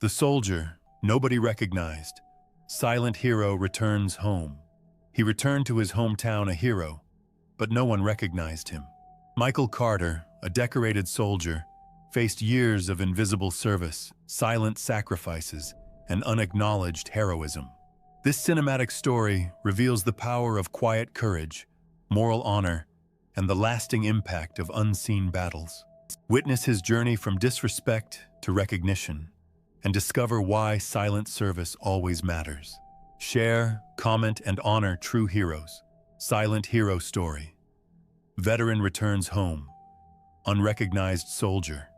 The soldier, nobody recognized. Silent hero returns home. He returned to his hometown a hero, but no one recognized him. Michael Carter, a decorated soldier, faced years of invisible service, silent sacrifices, and unacknowledged heroism. This cinematic story reveals the power of quiet courage, moral honor, and the lasting impact of unseen battles. Witness his journey from disrespect to recognition, and discover why silent service always matters. Share, comment, and honor true heroes. Silent hero story. Veteran returns home. Unrecognized soldier.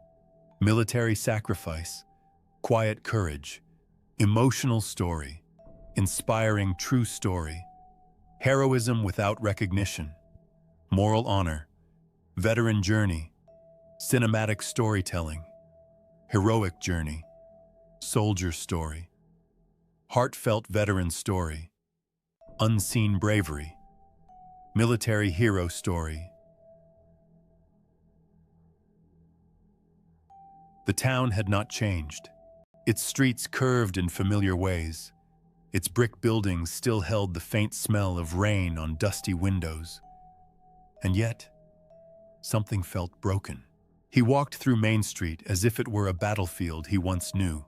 Military sacrifice. Quiet courage. Emotional story. Inspiring true story. Heroism without recognition. Moral honor. Veteran journey. Cinematic storytelling. Heroic journey. Soldier story. Heartfelt veteran story. Unseen bravery. Military hero story. The town had not changed. Its streets curved in familiar ways. Its brick buildings still held the faint smell of rain on dusty windows. And yet, something felt broken. He walked through Main Street as if it were a battlefield he once knew.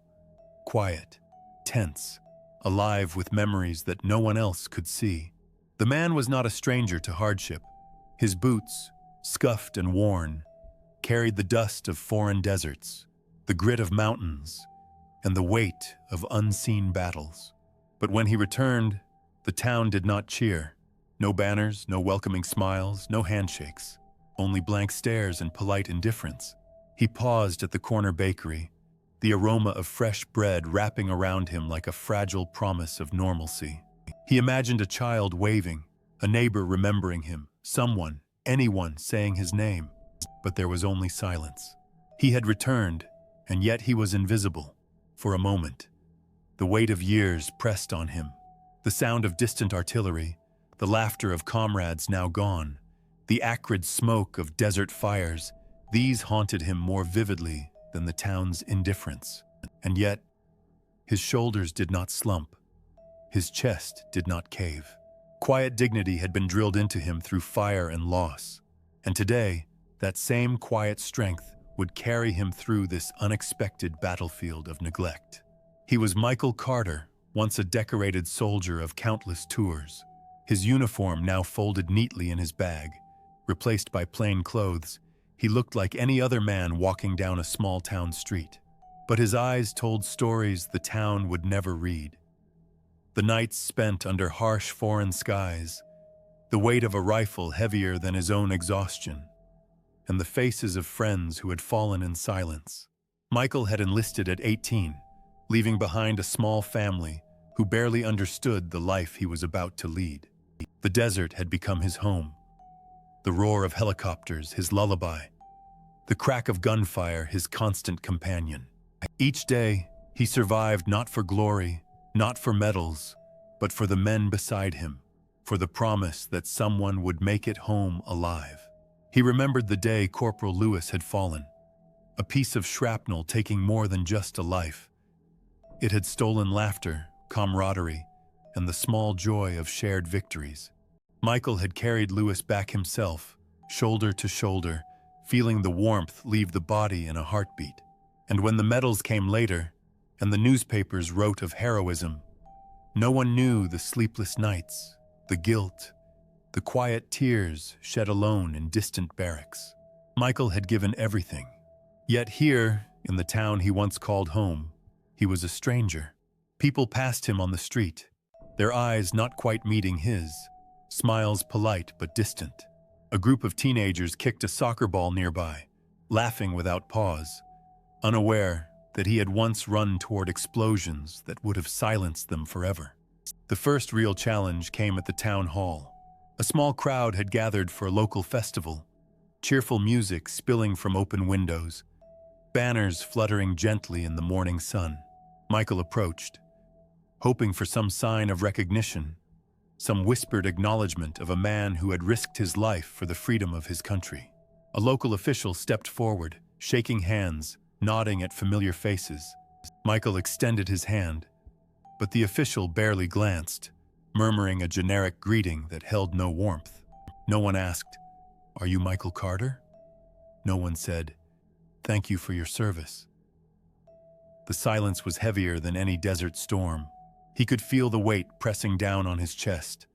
Quiet, tense, alive with memories that no one else could see. The man was not a stranger to hardship. His boots, scuffed and worn, carried the dust of foreign deserts, the grit of mountains, and the weight of unseen battles. But when he returned, the town did not cheer. No banners, no welcoming smiles, no handshakes, only blank stares and polite indifference. He paused at the corner bakery, the aroma of fresh bread wrapping around him like a fragile promise of normalcy. He imagined a child waving, a neighbor remembering him, someone, anyone saying his name. But there was only silence. He had returned, and yet he was invisible. For a moment, the weight of years pressed on him. The sound of distant artillery, the laughter of comrades now gone, the acrid smoke of desert fires, these haunted him more vividly than the town's indifference. And yet, his shoulders did not slump. His chest did not cave. Quiet dignity had been drilled into him through fire and loss. And today, that same quiet strength would carry him through this unexpected battlefield of neglect. He was Michael Carter, once a decorated soldier of countless tours. His uniform now folded neatly in his bag. Replaced by plain clothes, he looked like any other man walking down a small town street. But his eyes told stories the town would never read. The nights spent under harsh foreign skies, the weight of a rifle heavier than his own exhaustion, and the faces of friends who had fallen in silence. Michael had enlisted at 18, leaving behind a small family who barely understood the life he was about to lead. The desert had become his home. The roar of helicopters, his lullaby. The crack of gunfire, his constant companion. Each day, he survived not for glory, not for medals, but for the men beside him, for the promise that someone would make it home alive. He remembered the day Corporal Lewis had fallen, a piece of shrapnel taking more than just a life. It had stolen laughter, camaraderie, and the small joy of shared victories. Michael had carried Lewis back himself, shoulder to shoulder, feeling the warmth leave the body in a heartbeat. And when the medals came later, and the newspapers wrote of heroism, no one knew the sleepless nights, the guilt, the quiet tears shed alone in distant barracks. Michael had given everything. Yet here, in the town he once called home, he was a stranger. People passed him on the street, their eyes not quite meeting his, smiles polite but distant. A group of teenagers kicked a soccer ball nearby, laughing without pause, unaware that he had once run toward explosions that would have silenced them forever. The first real challenge came at the town hall. A small crowd had gathered for a local festival, cheerful music spilling from open windows, banners fluttering gently in the morning sun. Michael approached, hoping for some sign of recognition, some whispered acknowledgement of a man who had risked his life for the freedom of his country. A local official stepped forward, shaking hands, nodding at familiar faces. Michael extended his hand, but the official barely glanced, murmuring a generic greeting that held no warmth. No one asked, "Are you Michael Carter?" No one said, "Thank you for your service." The silence was heavier than any desert storm. He could feel the weight pressing down on his chest,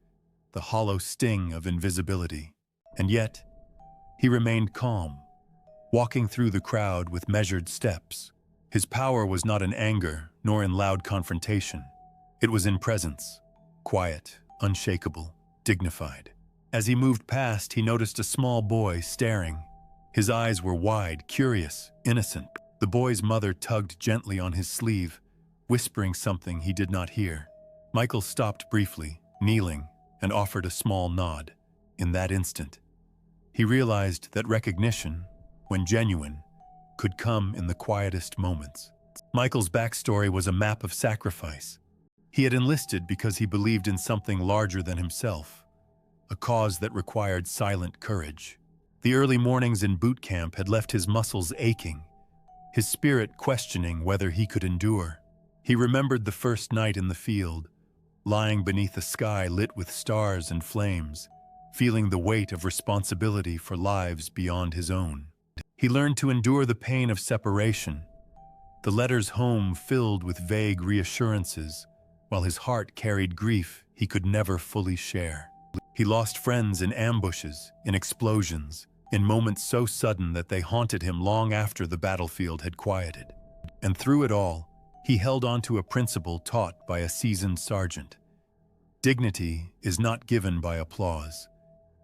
the hollow sting of invisibility. And yet, he remained calm, walking through the crowd with measured steps. His power was not in anger, nor in loud confrontation. It was in presence, quiet, unshakable, dignified. As he moved past, he noticed a small boy staring. His eyes were wide, curious, innocent. The boy's mother tugged gently on his sleeve, whispering something he did not hear. Michael stopped briefly, kneeling, and offered a small nod. In that instant, he realized that recognition, when genuine, could come in the quietest moments. Michael's backstory was a map of sacrifice. He had enlisted because he believed in something larger than himself, a cause that required silent courage. The early mornings in boot camp had left his muscles aching, his spirit questioning whether he could endure. He remembered the first night in the field, lying beneath a sky lit with stars and flames, feeling the weight of responsibility for lives beyond his own. He learned to endure the pain of separation, the letters home filled with vague reassurances, while his heart carried grief he could never fully share. He lost friends in ambushes, in explosions, in moments so sudden that they haunted him long after the battlefield had quieted. And through it all, he held on to a principle taught by a seasoned sergeant. Dignity is not given by applause.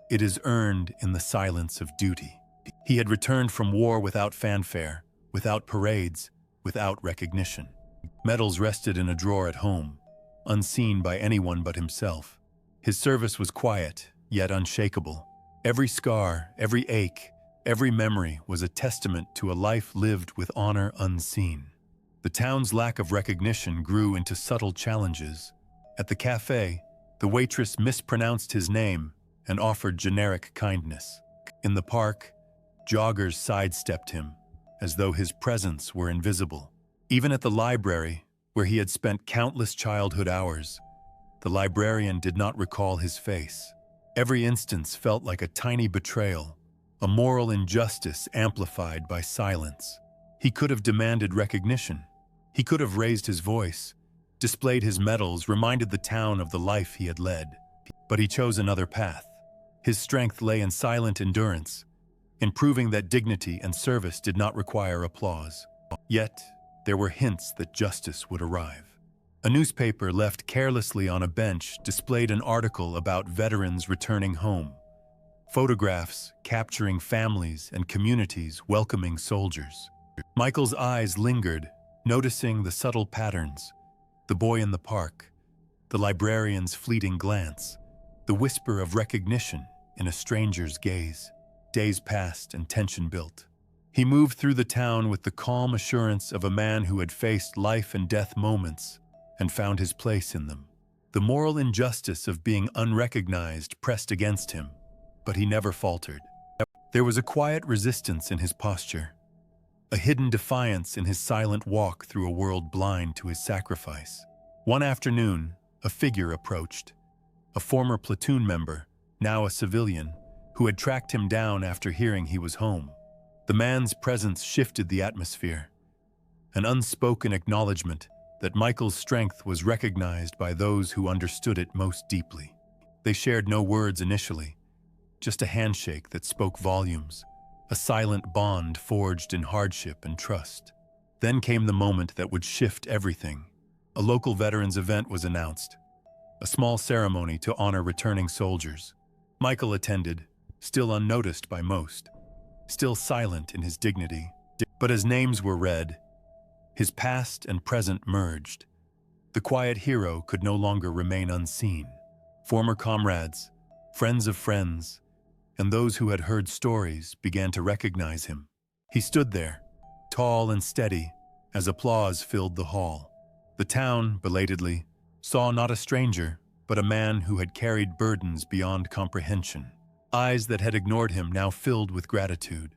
It is earned in the silence of duty. He had returned from war without fanfare, without parades, without recognition. Medals rested in a drawer at home, unseen by anyone but himself. His service was quiet, yet unshakable. Every scar, every ache, every memory was a testament to a life lived with honor unseen. The town's lack of recognition grew into subtle challenges. At the cafe, the waitress mispronounced his name and offered generic kindness. In the park, joggers sidestepped him, as though his presence were invisible. Even at the library, where he had spent countless childhood hours, the librarian did not recall his face. Every instance felt like a tiny betrayal, a moral injustice amplified by silence. He could have demanded recognition. He could have raised his voice, displayed his medals, reminded the town of the life he had led. But he chose another path. His strength lay in silent endurance, in proving that dignity and service did not require applause. Yet, there were hints that justice would arrive. A newspaper left carelessly on a bench displayed an article about veterans returning home, photographs capturing families and communities welcoming soldiers. Michael's eyes lingered, noticing the subtle patterns: the boy in the park, the librarian's fleeting glance, the whisper of recognition in a stranger's gaze. Days passed and tension built. He moved through the town with the calm assurance of a man who had faced life and death moments and found his place in them. The moral injustice of being unrecognized pressed against him, but he never faltered. There was a quiet resistance in his posture, a hidden defiance in his silent walk through a world blind to his sacrifice. One afternoon, a figure approached, a former platoon member, now a civilian, who had tracked him down after hearing he was home. The man's presence shifted the atmosphere, an unspoken acknowledgement that Michael's strength was recognized by those who understood it most deeply. They shared no words initially, just a handshake that spoke volumes, a silent bond forged in hardship and trust. Then came the moment that would shift everything. A local veterans event was announced, a small ceremony to honor returning soldiers. Michael attended, still unnoticed by most, still silent in his dignity. But as names were read, his past and present merged. The quiet hero could no longer remain unseen. Former comrades, friends of friends, and those who had heard stories began to recognize him. He stood there, tall and steady, as applause filled the hall. The town, belatedly, saw not a stranger, but a man who had carried burdens beyond comprehension. Eyes that had ignored him now filled with gratitude,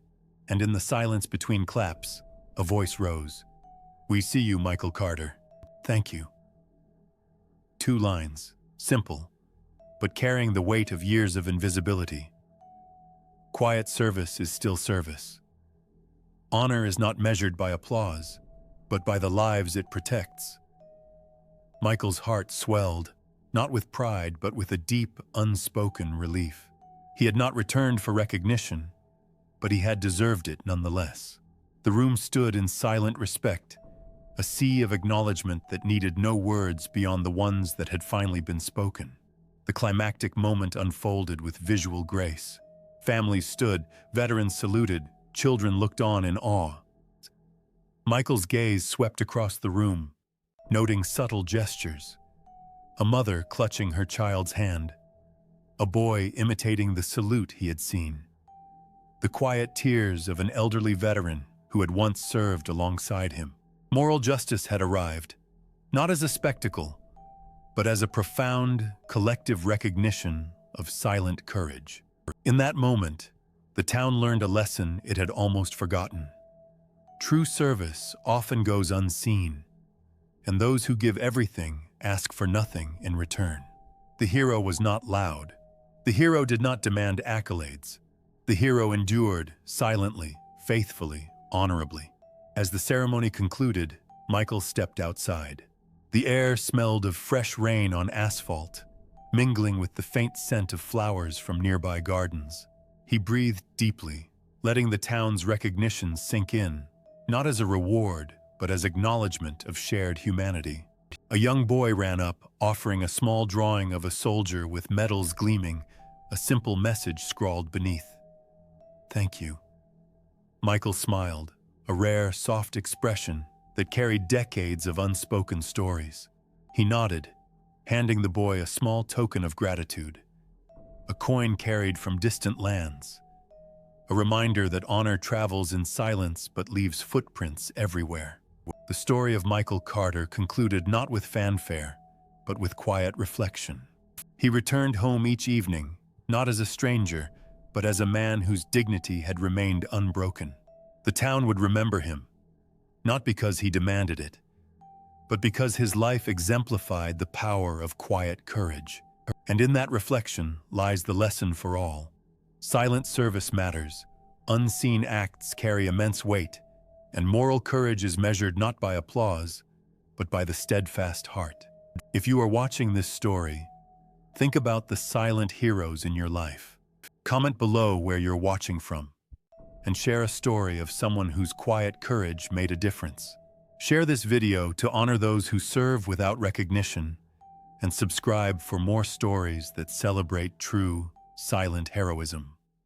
and in the silence between claps, a voice rose. We see you, Michael Carter. Thank you. 2 lines, simple, but carrying the weight of years of invisibility. Quiet service is still service. Honor is not measured by applause, but by the lives it protects. Michael's heart swelled, not with pride, but with a deep, unspoken relief. He had not returned for recognition, but he had deserved it nonetheless. The room stood in silent respect, a sea of acknowledgement that needed no words beyond the ones that had finally been spoken. The climactic moment unfolded with visual grace. Families stood, veterans saluted, children looked on in awe. Michael's gaze swept across the room, noting subtle gestures. A mother clutching her child's hand, a boy imitating the salute he had seen, the quiet tears of an elderly veteran who had once served alongside him. Moral justice had arrived, not as a spectacle, but as a profound, collective recognition of silent courage. In that moment, the town learned a lesson it had almost forgotten. True service often goes unseen, and those who give everything ask for nothing in return. The hero was not loud. The hero did not demand accolades. The hero endured silently, faithfully, honorably. As the ceremony concluded, Michael stepped outside. The air smelled of fresh rain on asphalt, mingling with the faint scent of flowers from nearby gardens. He breathed deeply, letting the town's recognition sink in, not as a reward, but as acknowledgement of shared humanity. A young boy ran up, offering a small drawing of a soldier with medals gleaming, a simple message scrawled beneath. "Thank you." Michael smiled, a rare, soft expression that carried decades of unspoken stories. He nodded, handing the boy a small token of gratitude, a coin carried from distant lands, a reminder that honor travels in silence but leaves footprints everywhere. The story of Michael Carter concluded not with fanfare, but with quiet reflection. He returned home each evening, not as a stranger, but as a man whose dignity had remained unbroken. The town would remember him, not because he demanded it, but because his life exemplified the power of quiet courage. And in that reflection lies the lesson for all. Silent service matters, unseen acts carry immense weight, and moral courage is measured not by applause, but by the steadfast heart. If you are watching this story, think about the silent heroes in your life. Comment below where you're watching from, and share a story of someone whose quiet courage made a difference. Share this video to honor those who serve without recognition, and subscribe for more stories that celebrate true, silent heroism.